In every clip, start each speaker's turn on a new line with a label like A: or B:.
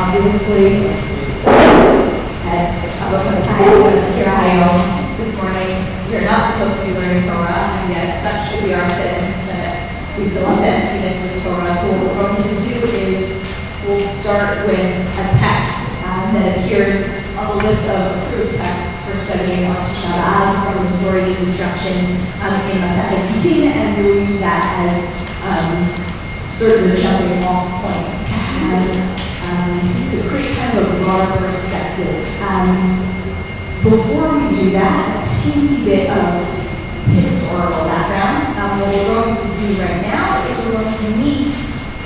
A: obviously, at time was here this morning. We are not supposed to be learning Torah, and yet such should be our sins that we fill up the emptiness of Torah. So what we're going to do is we'll start with a text that appears on the list of approved texts for studying on Tisha B'Av from the stories of destruction in Masechet Gittin, and we'll use that as sort of a jumping off point to have to create kind of a broader perspective. Before we do that, a teensy bit of historical background. What we're going to do right now is we're going to meet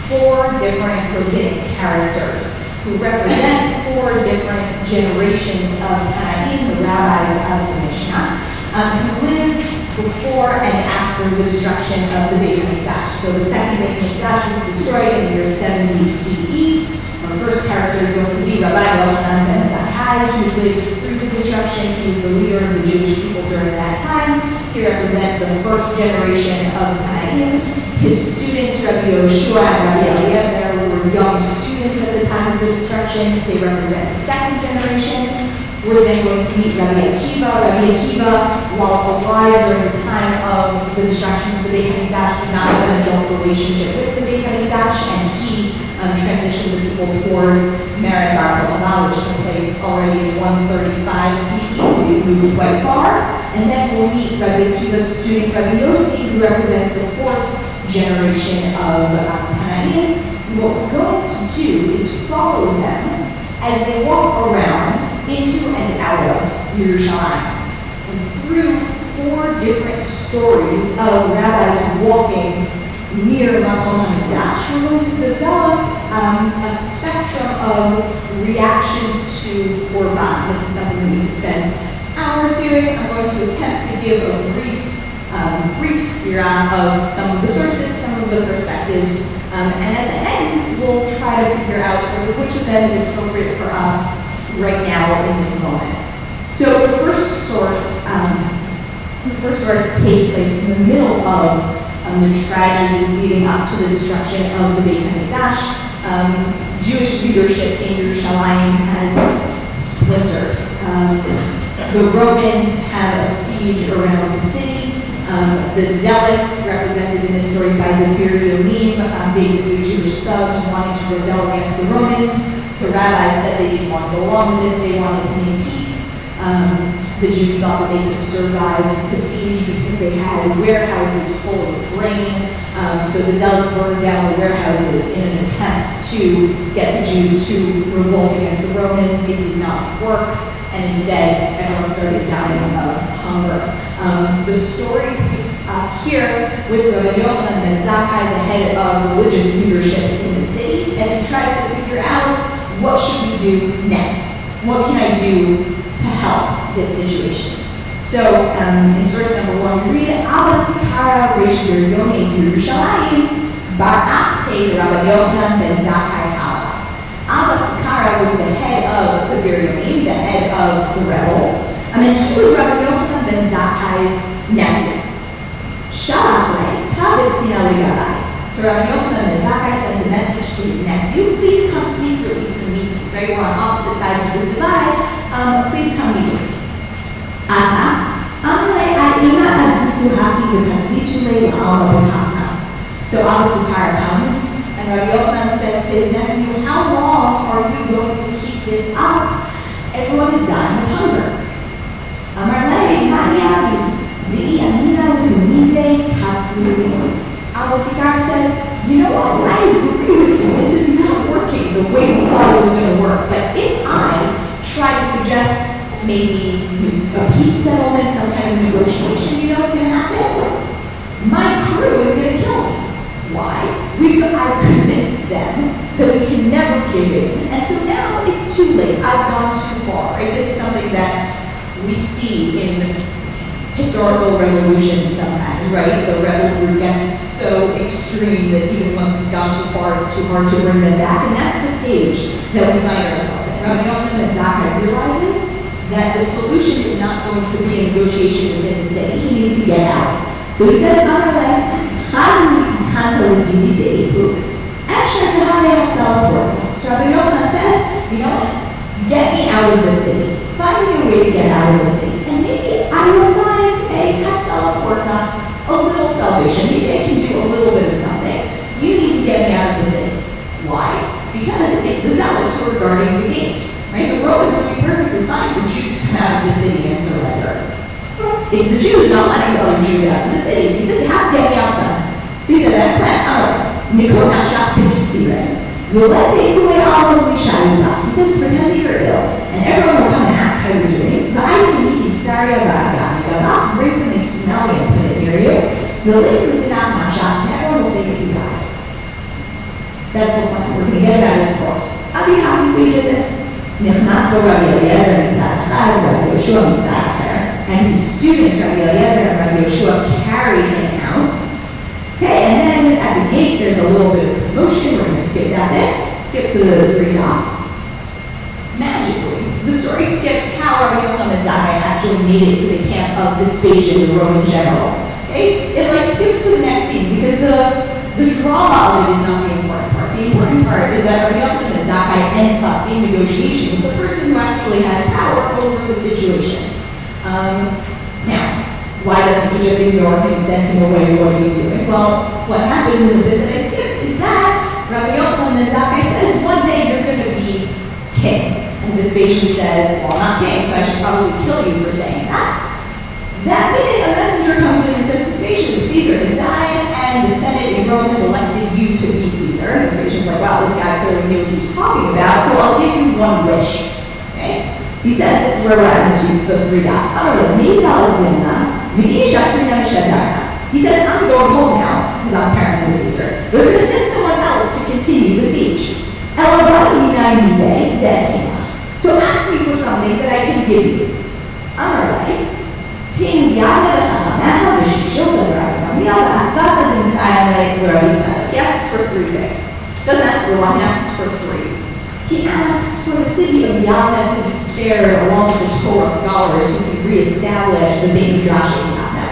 A: four different rabbinic characters who represent four different generations of Tanaim, the rabbis of the Mishnah, who lived before and after the destruction of the Beit HaMikdash. So the second Beit HaMikdash was destroyed in the year 70 CE. Our first character is going to be Rabbi Yochanan ben Zakkai. He lived through the destruction. He was the leader of the Jewish people during that time. He represents the first generation of Tanaim. His students, Rabbi Yoshua and Rabbi Eliezer, were young students at the time of the destruction. They represent the second generation. We're then going to meet Rabbi Akiva. Rabbi Akiva, while alive during the time of the destruction of the Beit HaMikdash, did not have an adult relationship with the Beit HaMikdash, and he transitioned the people towards Merit Bar Kochva, which took place already in 135 CE, so we moved quite far. And then we'll meet Rabbi Akiva's student, Rabbi Yossi, who represents the fourth generation of Tanaim. What we're going to do is follow them as they walk around into and out of Yerushalayim. And through four different stories of rabbis walking near Makom HaMikdash, we're going to develop a spectrum of reactions to Korban. This is something that we could spend hours doing. I'm going to attempt to give a brief spira of some of the sources, some of the perspectives, and at the end, we'll try to figure out sort of which of them is appropriate for us right now in this moment. So the first source takes place in the middle of the tragedy leading up to the destruction of the Beit HaMikdash. Jewish leadership in Yerushalayim has splintered. The Romans have a siege around the city. The Zealots, represented in this story by the Bir Yomim, basically Jewish thugs wanting to rebel against the Romans. The rabbis said they didn't want to go along with this, they wanted to make peace. The Jews thought that they could survive the siege because they had warehouses full of grain. So the Zealots burned down the warehouses in an attempt to get the Jews to revolt against the Romans. It did not work, and instead everyone started dying of hunger. The story picks up here with Rabbi Yochanan ben Zakkai, the head of religious leadership in the city, as he tries to figure out what should we do next? What can I do to help this situation? So in source number one, we read, Abba Sikara Reish Biryone to Yerushalayim, Bar Achte Rabbi Yochanan ben Zakkai Hava. Abba Sikara was the head of the Biryone, the head of the rebels. And he was Rabbi Yochanan ben Zakkai's nephew. Shalach lei tabit sina ligabai. So Rabbi Yochanan ben Zakkai sends a message to his nephew, please come secretly to meet me. Right, we're on opposite sides of this divide. Please come meet me. Ata, amle aima aditu hafi b'kavlichule v'alma b'kafna. So Abba Sikara comes, and Rabbi Yochanan says to his nephew, how long are you going to keep this up? Everyone is dying of hunger. Amar lei ma'yavi di amina l'humite hatzuli. Abba Sikara says, you know what, I agree with you. This is not working the way we thought it was going to work. But if I try to suggest maybe a peace settlement, some kind of negotiation, you know what's going to happen? My crew is going to kill me. Why? I've convinced them that we can never give in. And so now it's too late. I've gone too far. Right? This is something that we see in historical revolutions sometimes, right? The rebel group gets so extreme that even once it's gone too far, it's too hard to bring them back. And that's the stage that we find ourselves in. Rabbi Yochanan ben Zakkai realizes that the solution is not going to be a negotiation within the city. He needs to get out. So he says, So Rabbi Yochanan says, out of the city. Find me a way to get out of the city. And maybe I will find a Hatzala Porta, a little salvation. Maybe I can do a little bit of something. You need to get me out of the city. Why? Because it's the Zealots who are guarding the gates. Right? The Romans would be perfectly fine for Jews to come out of the city and surrender. It's the Jews not letting other Jews out of the city. So he says, you have to get me outside. So he said, I plan, Nikon Ashach Pinkitsire. He says, pretend that you're ill, and everyone will come and ask how you're doing. Bring something smelly and put it near you. And everyone will say that you died. That's the plan. We're going to get him out of his corpse. I'll be happy so you did this. And his students, Rabbi Eliezer and Rabbi Yoshua, carried him out. Okay, and then at the gate, there's a little bit of commotion. We're going to skip that bit. Skip to the 3 dots. Magically, the story skips how Rabbi Yochanan and Zakkai actually made it to the camp of Vespasian, the Roman general. Okay, it skips to the next scene because the drama of it is not the important part. The important part is that Rabbi Yochanan and Zakkai ends up in negotiation with the person who actually has power over the situation. Now, why doesn't he just ignore him, send him away, what are you doing? Well, what happens in the bit that I skipped is that Rabbi Yochanan and Zakkai says, one day you're going to be king. And Vespasian says, well, I'm not king, so I should probably kill you for saying that. That minute, a messenger comes in and says, Vespasian, Caesar has died, and the Senate in Rome has elected you to be Caesar. And Vespasian's like, wow, this guy clearly knew what he was talking about, so I'll give you one wish. Okay? He says, this is where we're at into the 3 dots. He says, I'm going home now, because I'm apparently the Caesar. They're going to send someone else to continue the siege. So ask me for something that I can give you. He asks for 3 things. Doesn't ask for 1, he asks for 3. He asks for the city of Yavne to be spared along with the Torah scholars who can reestablish the Beit Midrash in Yavne.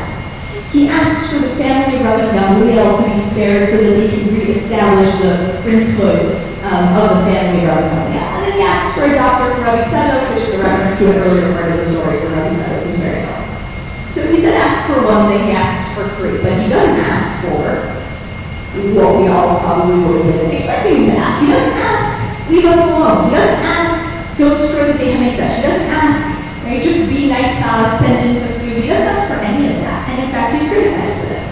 A: He asks for the family of Rabbi Gamliel to be spared so that they can reestablish the princehood of the family of Rabbi Gamliel. And then he asks for a doctor for Rabbi Tzadok, which is a reference to an earlier part of the story where Rabbi Tzadok was very ill. So he said ask for 1 thing, he asks for 3, but he doesn't ask for what we all probably would have been expecting him to ask. He doesn't ask, leave us alone. He doesn't ask, don't destroy the Beit HaMikdash. He doesn't ask, right, just be nice to us, send in some food. He doesn't ask for any of that. And in fact, he's criticized for this.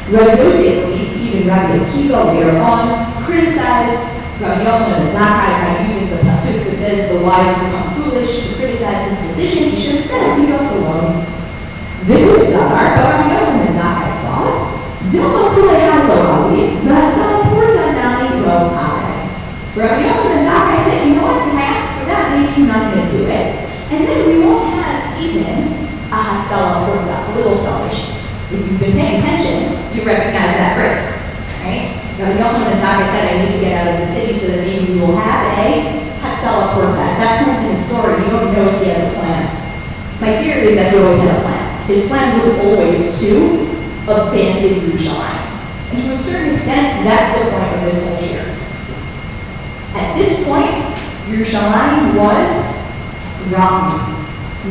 A: Rabbi Yosef, even Rabbi Akiva later on, criticized Rabbi Yochanan and Zakkai by using the pasuk that says the wise become foolish to criticize his decision. He should have said, leave us alone. But Rabbi Yochanan and Zakkai thought, Rabbi Yochanan and Zakkai said, you know what, if I ask for that, maybe he's not going to do it. And then we won't have even a Hatzala Porta, a little salvation. If you've been paying attention, you recognize that phrase, right? Rabbi Yochanan and Zakkai said, I need to get out of the city so that maybe we will have a Hatzala Porta. At that point in the story, you don't know if he has a plan. My theory is that he always had a plan. His plan was always to abandon Yerushalayim. And to a certain extent, that's the point of this whole year. At this point, Yerushalayim was rotten.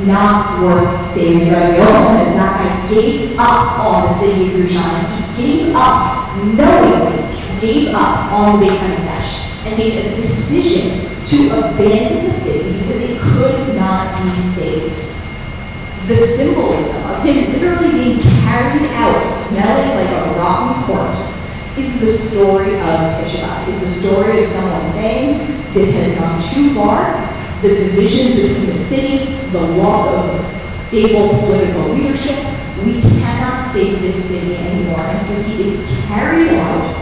A: Not worth saving. Rabbi Yochanan and Zakkai gave up on the city of Yerushalayim. He gave up, knowingly gave up on the Beit HaMikdash and made a decision to abandon the city because it could not be saved. The symbolism of him literally being carried out, smelling like a rotten corpse, is the story of Tisha, is the story of someone saying, this has gone too far. The divisions between the city, the loss of stable political leadership, we cannot save this city anymore. And so he is carried out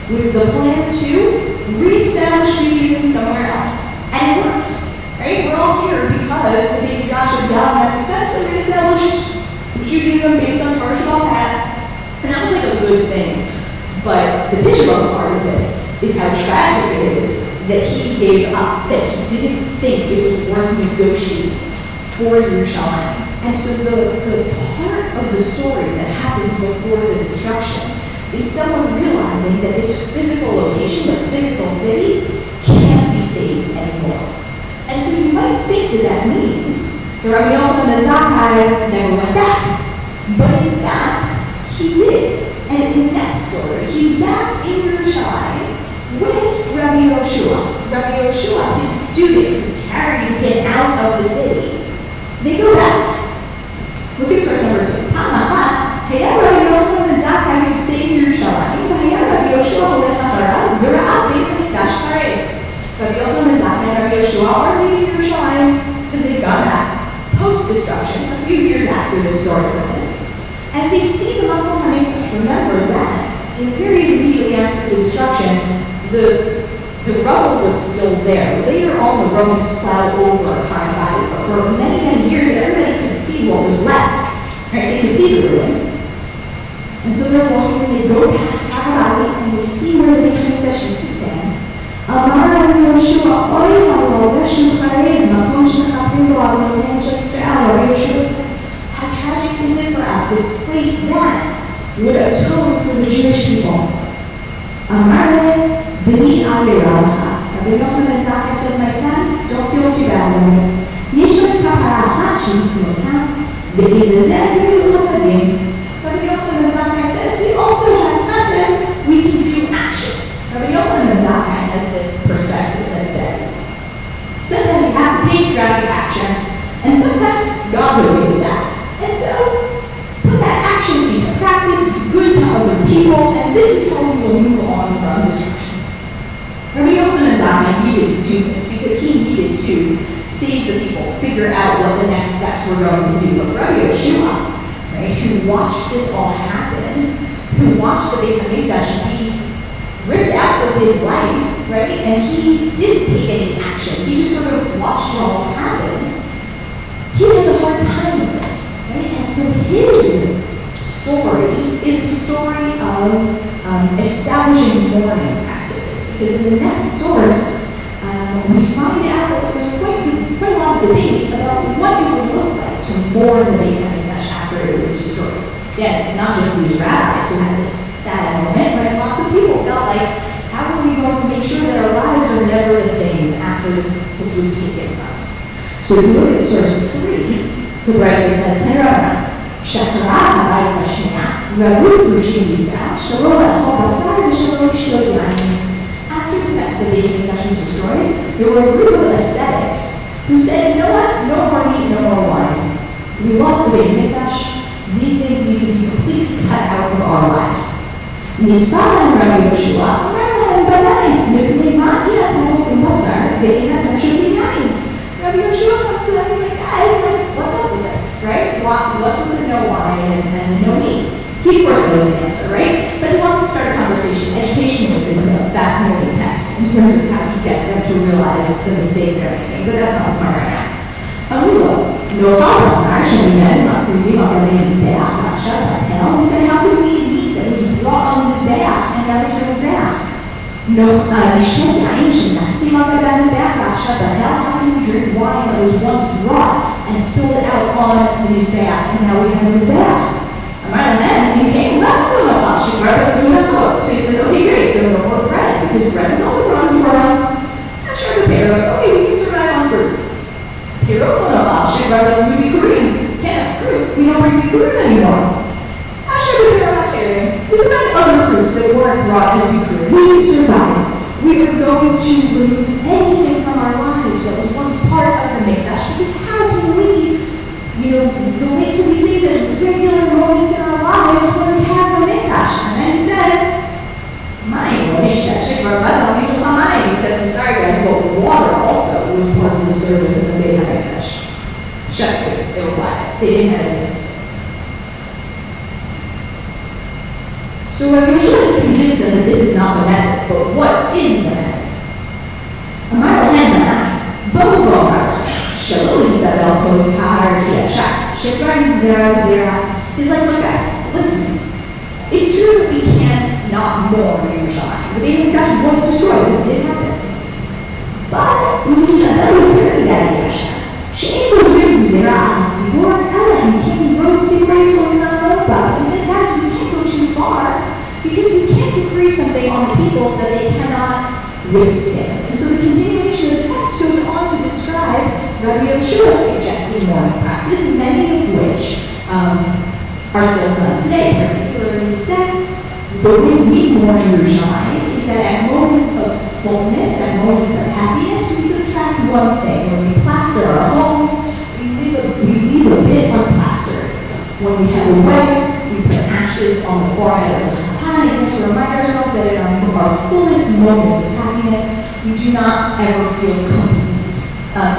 A: with the plan to reestablish Judaism somewhere else. And it worked, right? We're all here because the Beit Midrash of Yavne has successfully reestablished Judaism based on Torah Shabbat Pat. And that was like a good thing. But the Tisha part of this is how tragic it is that he gave up, that he didn't think it was worth negotiating for Yerushalayim. And so the part of the story that happens before the destruction is someone realizing that this physical location, the physical city, can't be saved anymore. And so you might think that that means the Rabbi Yochanan ben Zakkai never went back. But in fact, he did. And in the next story, he's back in Yerushalayim with Rabbi Yoshua. Rabbi Yoshua, his student who carried him out of the city. They go back. Look at source number 2. היה רבי יוחנן בן זכאי יוצא מירושלים, והיה רבי יהושע הולך אחריו, וראה בית המקדש חרב. Rabbi Yochanan ben Zakkai and Rabbi Yeshua are leaving Yerushalayim because they've gone back post-destruction, a few years after this story happens. And they see the Makom HaMikdash. Remember that in the period immediately after the destruction, the rubble was still there. Later on, the Romans plowed over Har HaGayim, but for many, many years, everybody could see what was left. Right? They could see the ruins. And so they're walking and they go past Har HaGayim and they see where the Beit HaMikdash used to stand. אמר רבי יהושע, אוי לנו, זה שהוא חרב, מקום שמחפים בו אבותיהם של ישראל. Rabbi Yeshua says, how tragic is it for us, this place that would atone for the Jewish people. אמר להם, בני אבירה לך. Rabbi Yochanan ben Zakkai says, my son, don't feel too bad about it. יש לך כפרה אחת שנפלותה, ובזה גמילות חסדים. Rabbi Yochanan ben Zakkai says, we also have chesed, we can do actions. Rabbi Yochanan ben Zakkai has this perspective that says, sometimes you have to take drastic action, and sometimes God's okay with that. And so, put that action into practice, it's good to other people, and this is how we will move on from destruction. Rabbi Yochanan ben Zakkai needed to do this because he needed to save the people, figure out what the next steps were going to do. But Rabbi Yeshua, right, who watched this all happen, who watched the Beit HaMikdash be ripped out of his life, right? And he didn't take any action. He just sort of watched it all happen. He has a hard time with this, right? And so his story is a story of establishing mourning practices. Because in the next source, we find out that there was quite a lot of debate about what it would look like to mourn the Beit HaMikdash after it was destroyed. Yeah, it's not just these rabbis who had this sad moment, right? Lots of people felt like, how are we going to make sure that our lives are never the same after this was taken from us? So if you look at source 3, the writer says, Tenrona, Shachara Habayit Bashnia, Rabu Rushim Yisrael, Shalom Echol Basar, Shalom Shlo Yain. After the Beit HaMikdash was destroyed, there were a group of ascetics who said, you know what, no more meat, no more wine. We lost the Beit HaMikdash. These things need to be completely cut out of our lives. נתפר רבי יהושע, אומר להם בניי, מפני מה היא אתם בשר ואין אתם שותים יין? Rabbi Yoshua comes to them, he's like, guys, like, what's up with this, right? What's with the no wine and the no meat? He, of course, knows the answer, right? But he wants to start a conversation. Education with this is a fascinating text in terms of how he gets them to realize the mistake they're making. But that's not the point right now. נאכל בשר שממנו מקריבים על גבי מזבח, ועכשיו בתל, we say, how could we eat meat that was brought on מזבח and gathered to מזבח? נשתה יין שנסתים על גבי המזבח, ועכשיו בתל, how can we drink wine that was once brought and spilled it out on the מזבח, and now we have a מזבח? אמר להם, אם כן, לא נאכל, שכבר לא נאכל. So he says, okay, great, so no more bread, because bread is also brought as well. I'm sure the pair, okay, we can survive on fruit. Hero will not shake rather than Korean. Can't have fruit. We don't bring Korean anymore. I'm sure the hero not sharing. We can find other fruits that weren't brought as we could. We can survive. We are going to remove anything from our lives that was once part of the Mikdash, because how can we, relate to these things as regular moments in our lives when we have the Mikdash? And then he says, he says, I'm sorry guys, but water also was part of the service of the Beit HaMikdash. Shucks, they were quiet. They didn't have anything to say. So Rabbi Yeshua is convinced them that this is not the method, but what is the method? Amar lahem banai, bohu v'omar, shalom yitabel kol kahar yafshak, shekar zera. He's like, look guys, listen to me. It's true that we can't not mourn Yerushalayim. The Beit HaMikdash was destroyed. This did happen. But we lose another eternity that Yasha. She'en gozrim gzera al tzibur, ela withstand. And so the continuation of the text goes on to describe Rabbi Yeshua's suggested mourning practice, many of which are still done today. Particularly, it says, the way we mourn in Yerushalayim is that at moments of fullness, at moments of happiness, we subtract one thing. When we plaster our homes, we leave a bit unplastered. When we have a wedding, we put ashes on the forehead of the chatan, and to remind ourselves that in our fullest moments of happiness, we do not ever feel complete.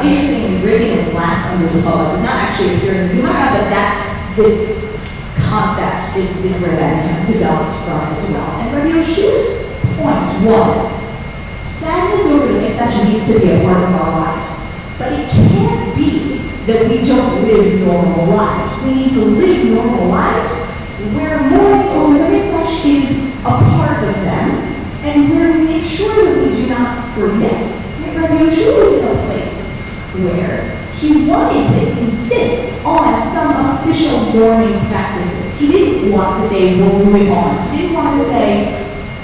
A: Interestingly, ribbing of glass under the Torah does not actually appear in the Gemara, but this concept is where that kind of developed from as well. And Rabbi Yeshua's point was, sadness over the Mikdash needs to be a part of our lives, but it can't be that we don't live normal lives. We need to live normal lives where mourning over the Mikdash is a part of them, and where we make sure that we do not forget. Rabbi Yeshua was in a place where he wanted to insist on some official mourning practices. He didn't want to say, we're moving on. He didn't want to say,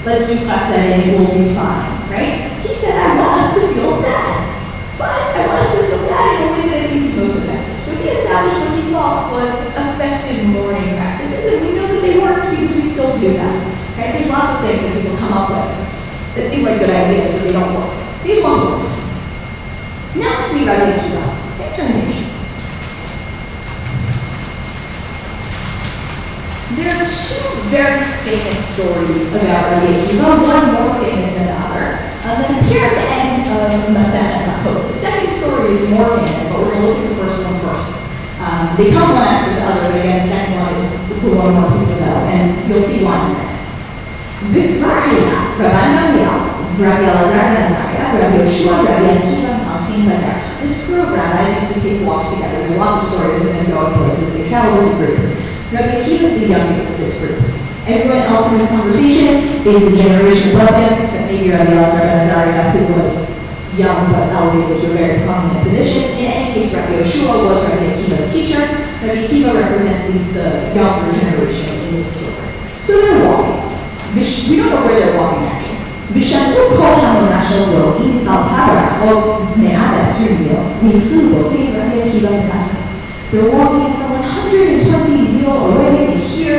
A: let's do chesed and it will be fine, right? He said, I want us to feel sad. But I want us to feel sad in a way that I think is most effective. So he established what he thought was effective mourning practices, and we know that they work because we still do them, right? There's lots of things that people come up with that seem like good ideas, but they don't work. These ones work. Now let's meet Rabbi Akiva. Turn the page. There are two very famous stories about Rabbi Akiva, one more famous than the other, that appear at the end of Masechet Makot. The second story is more famous, but we're going to look at the first one first. They come one after the other, but again, the second one is who more people know, and you'll see why in a minute. V'kvar Rabbi Gamliel, Rabbi Elazar ben Azariah, Rabbi Yeshua, Rabbi Akiva, Malchim Bazar. This group of rabbis used to take walks together. There are lots of stories of them going places. They travel as a group. Rabbi Akiva is the youngest of this group. Everyone else in this conversation is a generation above him, except maybe Rabbi Elazar ben Azariah, who was young but elevated to a very prominent position. In any case, Rabbi Yeshua was Rabbi Akiva's teacher. Rabbi Akiva represents the younger generation in this story. So they're walking. We don't know where they're walking actually. ושמעו כל המונח של רואים על צד הרחוב 120 מיל, והתחילו בוכים רבי עקיבא מספר. They're walking from 120 mil away to hear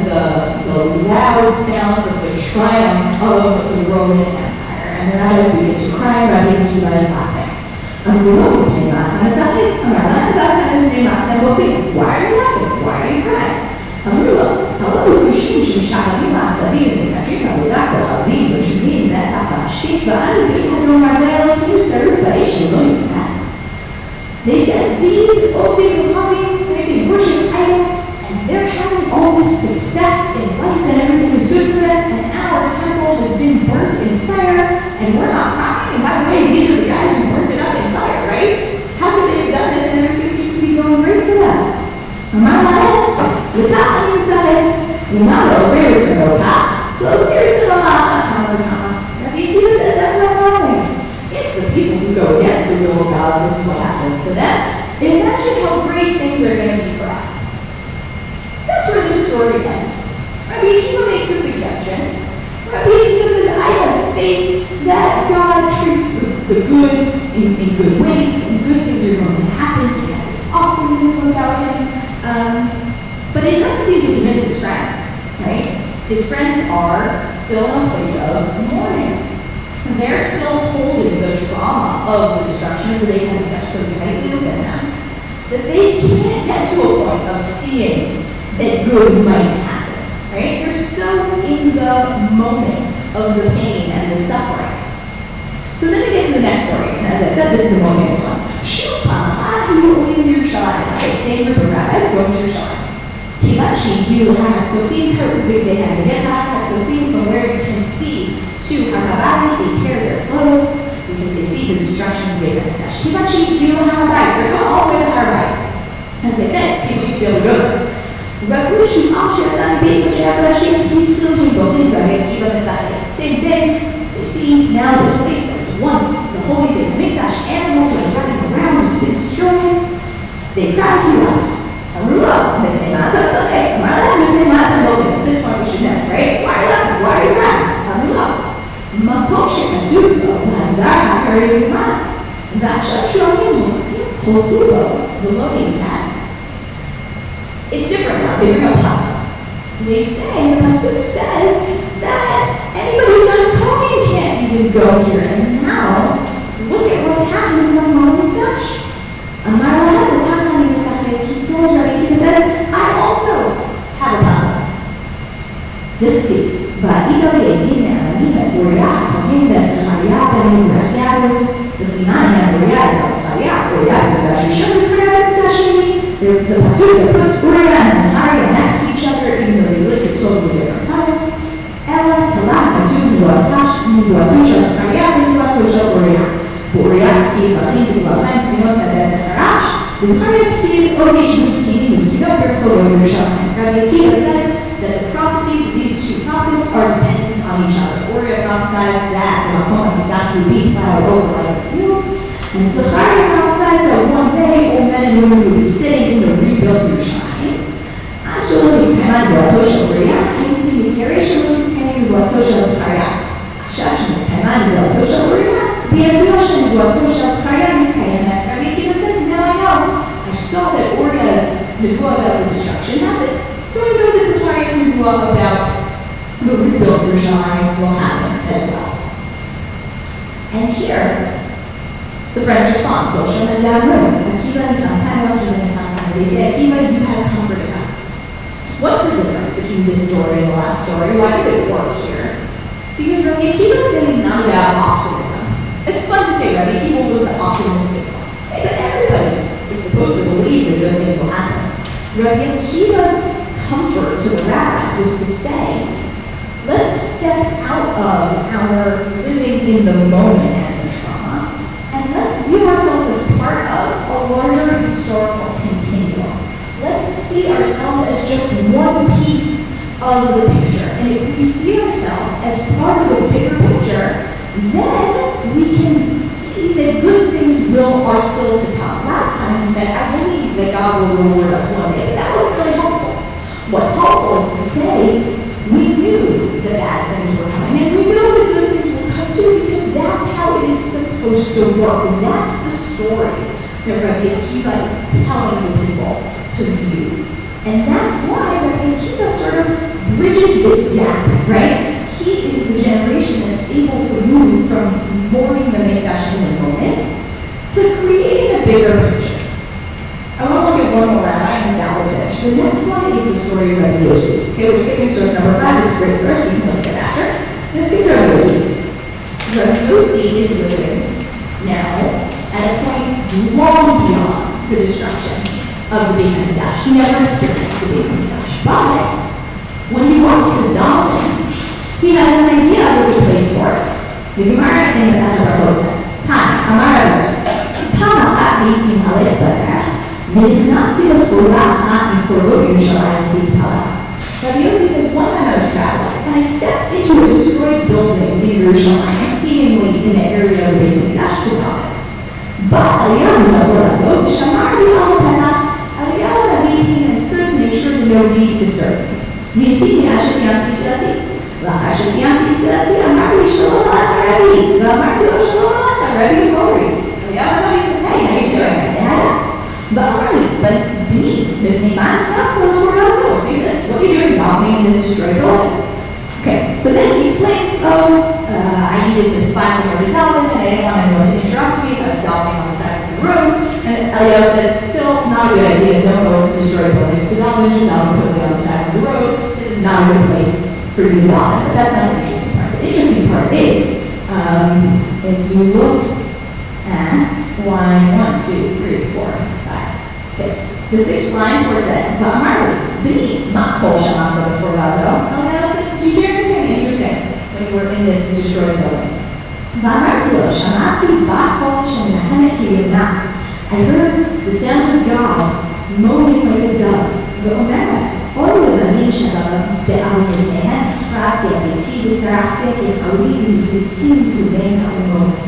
A: the loud sounds of the triumph of the Roman Empire. And their eyes begin to cry, Rabbi Akiva is laughing. Why are you laughing? Why are you crying? hello, שמשתחווים מעצבים ומקדשים עבודה כוכבים ושבים נצח המשקיף ואנו בין הדרומרדל כאילו served באש ולא נפגע. They said, these Ovdim Wahhabim, they worship idols, and they're having all this success in life and everything is good for them, and our temple has been burnt in fire, and we're not crying. And by the way, these are the guys who burnt it up in fire, right? How could they have done this and everything seems to be going great for them? Rabbi Akiva says that's not nothing. If the people who go against the will of God, this is what happens to them, imagine how great things are going to be for us. That's where this story ends. Rabbi Akiva makes a suggestion. Rabbi Akiva says, I have faith that God treats the good in good ways, and good things are going to happen. He has this optimism about him. But it doesn't seem to convince his friends, right? His friends are still in a place of mourning. They're still holding the trauma of the destruction of the Beit HaMikdash so tightly within them that they can't get to a point of seeing that good might happen, right? They're so in the moment of the pain and the suffering. So then we get to the next story, and as I said, this is the more famous one. Same group of rabbis going to Yerushalayim. From where you can see to Harabai, they tear their clothes because they see the destruction of the Beit HaMikdash. They're going all the way to Harabai. As I said, people used to be able to go there. Same thing, they see now this place that was once the holy Beit HaMikdash, animals are running around, it's been destroyed. They cry, he laughs. At this point we should know, right? Why are you laughing? Why are you crying? במקום שכתוב בו, והזר הקרב עימה, ועכשיו שואלים חוזרו בו, ולא נבנה. It's different now. They bring a puzzle. They say, the pasuk says that anybody who's done cooking can't even go here. And now, look at what's happened to the Mikdash. Amar lahem v'kacha ani mitzachek. He says, Rabbi Akiva says, I also have a puzzle. Dictive. Va'ita li'edim me'amanim et Uriah, Kohen ben Zechariah ben Yevrachiahu, v'chinan ben Uriah et Zechariah, Uriah Mikdash Rishon, Zechariah Mikdash Sheni. There was a pasuk that puts Uriah and Zechariah next to each other, even though they lived at totally different times. Ella Talah Matu Nubuatu Shel Zechariah Nubuatu Shel Uriah. Uriah K'tiv Achim B'Gvachem Sinot Sadeh Zecharash. Zechariah K'tiv Ogesh Muskini Muskinot Yerkod Yerushalayim. Rabbi Akiva says that the prophecies of these two prophets are dependent on each other. Uriah prophesied that the Makom HaMikdash would be plowed over like a field. And Zechariah prophesied that one day old men and women would be sitting in the rebuilt Yerushalayim. Actually, it's kind of like Nubuatu Shel Uriah. Miteri Shelo Tziteni Nubuatu Shel Zechariah. עכשיו שמתקיימה נבואתו של אוריה, בידוע שנבואתו של זכריה מתקיימת. Rabbi Akiva says, now I know. I saw that Uriah's nevuah about the destruction happened, so I know that Zechariah's nevuah about the rebuilt Yerushalayim will happen as well. And here, the friends respond, Goshen is our room. Akiva nifantzanu, Akiva nifantzanu. They say, Akiva, you have comforted us. What's the difference between this story and the last story? Why did it work here? Because Rabbi Akiva's thing is not about optimism. It's fun to say Rabbi Akiva was an optimistic one. Hey, but everybody is supposed to believe that good things will happen. Rabbi Akiva's comfort to the rabbis was to say, let's step out of our living in the moment and the trauma, and let's view ourselves as part of a larger historical continuum. Let's see ourselves as just one piece of the picture. And if we see ourselves as part of a bigger picture, then we can see that good things are still to come. Last time we said, I believe that God will reward us one day, but that wasn't really helpful. What's helpful is to say, we knew the bad things were coming, and we know the good things will come too, because that's how it is supposed to work. And that's the story that Rabbi Akiva is telling the people to view. And that's why Rabbi Akiva sort of bridges this gap, right? He is the generation that's able to move from mourning the Mikdash in the moment to creating a bigger picture. I want to look at one more rabbi and that will finish. The next one is the story of Rabbi Yossi. Okay, we're skipping source number 5. It's a great source, you can look at it after. Let's skip Rabbi Yossi. Rabbi Yossi is living now at a point long beyond the destruction of the Beit HaMikdash. He never experienced the Beit HaMikdash. But when he wants to daven, he has an idea of a good place for it. The Gemara in the Masechet Brachot says, Tan, Amar Rabbi Yossi, פעם אחת הייתי מהלך בדרך, ונכנסתי לחורה אחת מחורות ירושלים להתפלל. Rabbi Yossi says, one time I was traveling, and I stepped into a destroyed building in Yerushalayim, seemingly in the area of the Beit HaMikdash to daven. But Eliyahu Zachor Azov, Shamar Eliyahu Petach, Eliyahu Rabbi came and stood to make sure that nobody disturbed me. Niti mi'ad shesiyamti tfilati. L'achar shesiyamti tfilati, amar li shalom alecha Rabbi. V'amarti lo shalom alecha Rabbi Mori. Eliyahu Rabbi says, hey, how you doing? I say, hi. But Amar li, but b'nei man chnas l'chor Azov. So he says, what are you doing davening in this destroyed building? Okay, so then he explains, I needed to find somewhere to daven, and I didn't want anyone to interrupt me, but I was davening on the side of the room. And Eliyahu says, still not a good idea, don't go to destroyed buildings to daven, just daven quickly on the side of the road. This is not a good place for you to daven, but that's not the interesting part. The interesting part is, if you look at line 1, 2, 3, 4, 5, 6. The 6th line towards that, V'amarli, B'ni, Ma kol shamata b'chor vazo. Eliyahu says, did you hear anything interesting when you were in this destroyed building? V'amarti lo, shamati ba'kol shemenahemet k'yivna. I heard the sound of God moaning like a dove. V'omer, oy levanim shalom be'aloteihem, frati abiti v'sarachti k'chali v'vitim k'uvein ha'umot.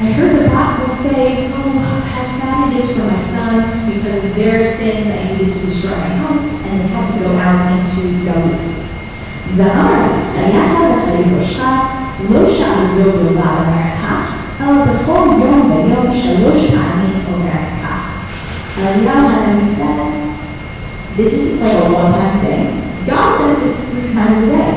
A: I heard the Bible say, oh, how sad it is for my sons because of their sins. I needed to destroy my house and they had to go out into Galilee. V'amar chayacha v'chay roshcha לא שעזו בלבד אומרת כך, אלא בכל יום ויום 3 פעמים אומרת כך. Eliyahu Hanavi says, this isn't like a one-time thing. God says this 3 times a day.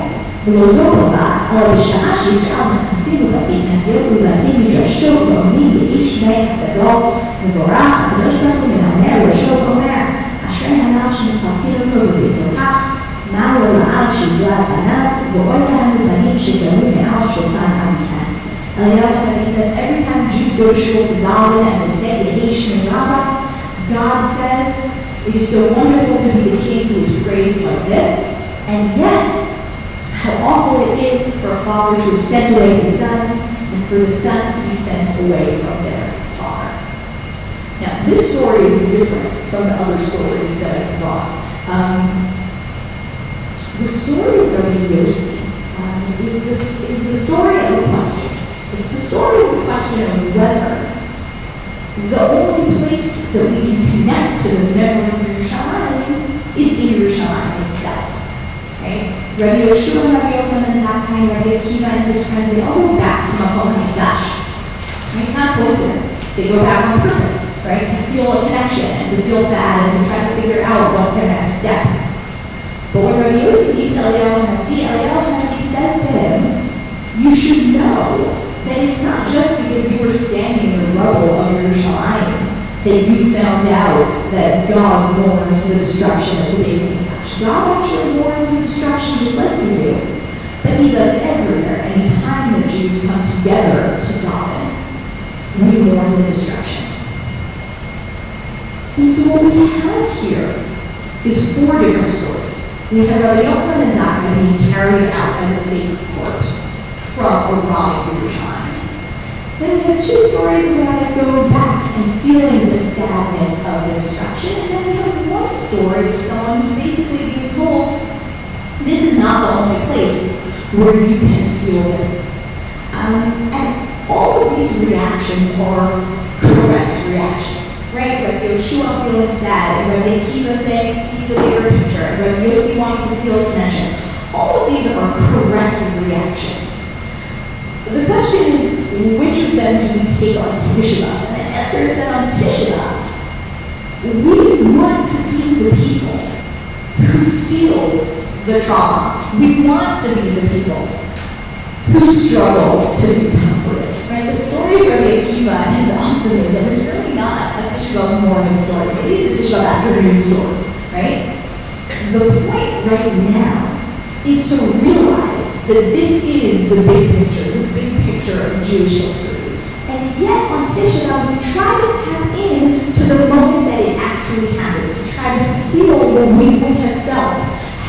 A: ולא זו בלבד, אלא בשעה שישראל נכנסים לבתי כנסיות ולבתי מדרשות ואומרים לאיש בית גדול מבורך, הקדוש ברוך הוא מנענע ראשו ואומר, אשרי הנער שמחסין אותו בביתו כך, מה לו לעם שהגלה את בניו, ואוי להם לבנים שגלו מעל שולחן אביהם. Eliyahu Hanavi says, every time Jews go to shul to daven and they say the Eish Rabbah, God says, it is so wonderful to be the king who is praised like this, and yet, how awful it is for a father to have sent away his sons, and for the sons to be sent away from their father. Now, this story is different from the other stories that I brought. The story of Rabbi Yossi is the story of a question. It's the story of the question of whether the only place that we can connect to the memory of Yerushalayim is in Yerushalayim itself. Right? Rabbi Yoshua and Rabbi Yochanan and Zakkai and Rabbi Akiva and his friends, they all go back to Makom HaMikdash. It's not coincidence. They go back on purpose, right? To feel a connection and to feel sad and to try to figure out what's their next step. But when Rabbi Yossi meets Eliyahu Hanavi says to him, you should know that it's not just because you were standing in the rubble of Yerushalayim that you found out that God mourns the destruction of the Beit HaMikdash. God actually mourns the destruction just like you do. But he does it everywhere. Anytime the Jews come together to daven, we mourn the destruction. And so what we have here is 4 different stories. We have Rabbi Yochanan and Zakkai being carried out as a fake corpse from a robbing Yerushalayim. Then we have 2 stories of guys going back and feeling the sadness of the destruction. And then we have 1 story of someone who's basically being told, this is not the only place where you can feel this. And all of these reactions are correct reactions, right? Rabbi Yoshua feeling sad, and Rabbi Akiva saying, see the bigger picture, and Rabbi Yossi wanting to feel a connection. All of these are correct reactions. The question is, which of them do we take on Tisha B'Av? And the answer is that on Tisha B'Av, we want to be the people who feel the trauma. We want to be the people who struggle to be comforted. Right? The story of Rabbi Akiva and his optimism is really not a Tisha B'Av morning story. It is a Tisha B'Av afternoon story. Right? The point right now is to realize that this is the big picture of Jewish history. And yet on Tisha B'Av, we try to tap in to the moment that it actually happened, to try to feel what we would have felt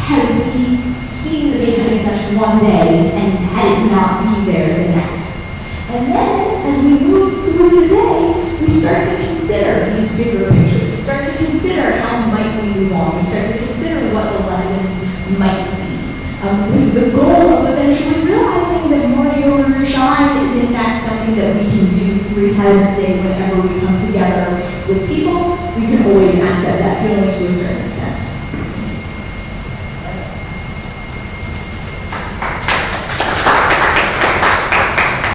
A: had we seen the Beit HaMikdash one day and had it not be there the next. And then, as we move through the day, we start to consider these bigger pictures. We start to consider how might we move on. We start to consider what the lessons might be. With the goal of eventually realizing that mourning over Yerushalayim is in fact something that we can do 3 times a day whenever we come together with people. We can always access that feeling to a certain